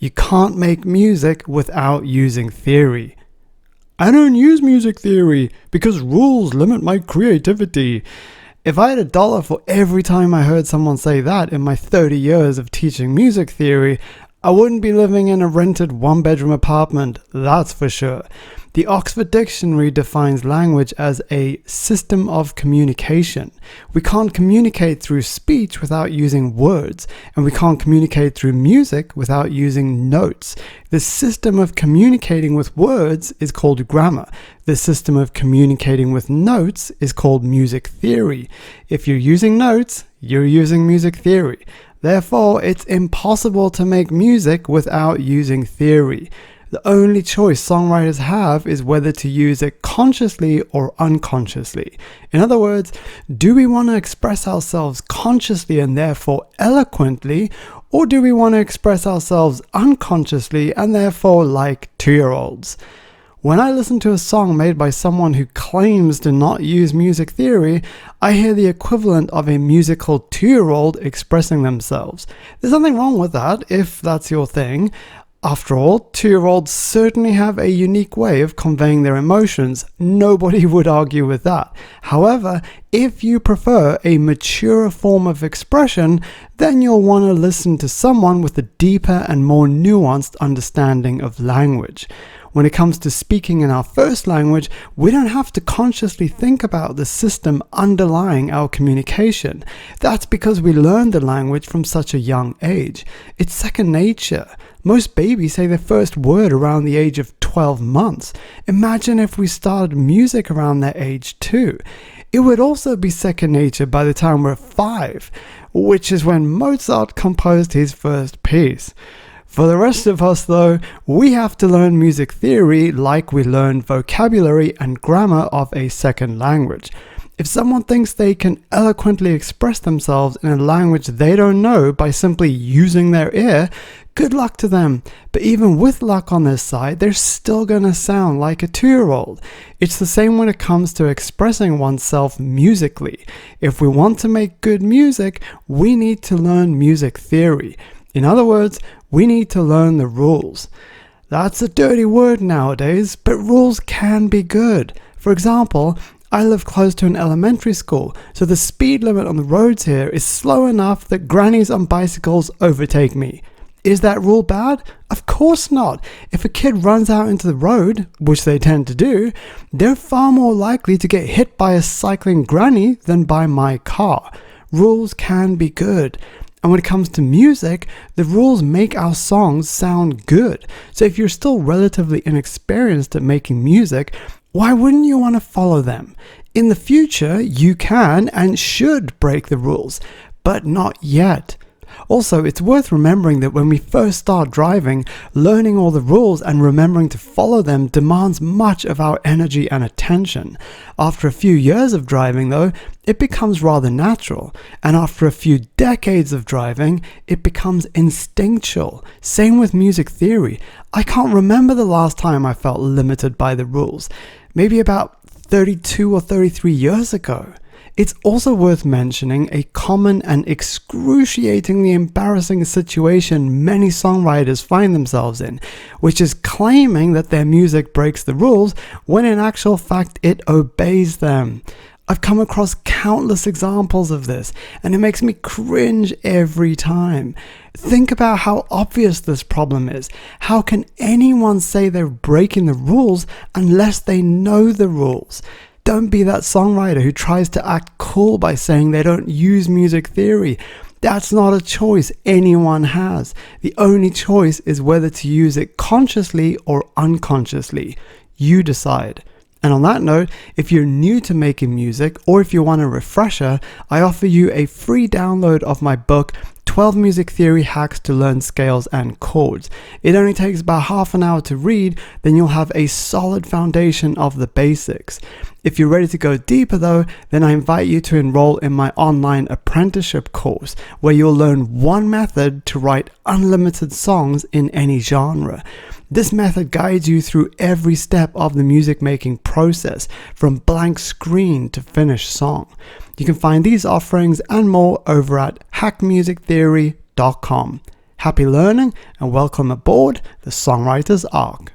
You can't make music without using theory. I don't use music theory because rules limit my creativity. If I had $1 for every time I heard someone say that in my 30 years of teaching music theory, I wouldn't be living in a rented one-bedroom apartment, that's for sure. The Oxford Dictionary defines language as a system of communication. We can't communicate through speech without using words, and we can't communicate through music without using notes. The system of communicating with words is called grammar. The system of communicating with notes is called music theory. If you're using notes, you're using music theory. Therefore, it's impossible to make music without using theory. The only choice songwriters have is whether to use it consciously or unconsciously. In other words, do we want to express ourselves consciously and therefore eloquently, or do we want to express ourselves unconsciously and therefore like 2-year-olds? When I listen to a song made by someone who claims to not use music theory, I hear the equivalent of a musical 2-year-old expressing themselves. There's nothing wrong with that if that's your thing. After all, 2-year-olds certainly have a unique way of conveying their emotions. Nobody would argue with that. However, if you prefer a mature form of expression, then you'll want to listen to someone with a deeper and more nuanced understanding of language. When it comes to speaking in our first language, we don't have to consciously think about the system underlying our communication. That's because we learned the language from such a young age. It's second nature. Most babies say their first word around the age of 12 months. Imagine if we started music around that age too. It would also be second nature by the time we're 5, which is when Mozart composed his first piece. For the rest of us though, we have to learn music theory like we learn vocabulary and grammar of a second language. If someone thinks they can eloquently express themselves in a language they don't know by simply using their ear, good luck to them. But even with luck on their side, they're still gonna sound like a 2-year-old. It's the same when it comes to expressing oneself musically. If we want to make good music, we need to learn music theory. In other words, we need to learn the rules. That's a dirty word nowadays, but rules can be good. For example, I live close to an elementary school, so the speed limit on the roads here is slow enough that grannies on bicycles overtake me. Is that rule bad? Of course not. If a kid runs out into the road, which they tend to do, they're far more likely to get hit by a cycling granny than by my car. Rules can be good. And when it comes to music, the rules make our songs sound good. So if you're still relatively inexperienced at making music, why wouldn't you want to follow them? In the future, you can and should break the rules, but not yet. Also, it's worth remembering that when we first start driving, learning all the rules and remembering to follow them demands much of our energy and attention. After a few years of driving, though, it becomes rather natural. And after a few decades of driving, it becomes instinctual. Same with music theory. I can't remember the last time I felt limited by the rules. Maybe about 32 or 33 years ago. It's also worth mentioning a common and excruciatingly embarrassing situation many songwriters find themselves in, which is claiming that their music breaks the rules when in actual fact it obeys them. I've come across countless examples of this, and it makes me cringe every time. Think about how obvious this problem is. How can anyone say they're breaking the rules unless they know the rules? Don't be that songwriter who tries to act cool by saying they don't use music theory. That's not a choice anyone has. The only choice is whether to use it consciously or unconsciously. You decide. And on that note, if you're new to making music or if you want a refresher, I offer you a free download of my book, 12 Music Theory Hacks to Learn Scales and Chords. It only takes about half an hour to read, then you'll have a solid foundation of the basics. If you're ready to go deeper though, then I invite you to enroll in my online apprenticeship course, where you'll learn one method to write unlimited songs in any genre. This method guides you through every step of the music making process, from blank screen to finished song. You can find these offerings and more over at hackmusictheory.com. Happy learning and welcome aboard the Songwriters Arc.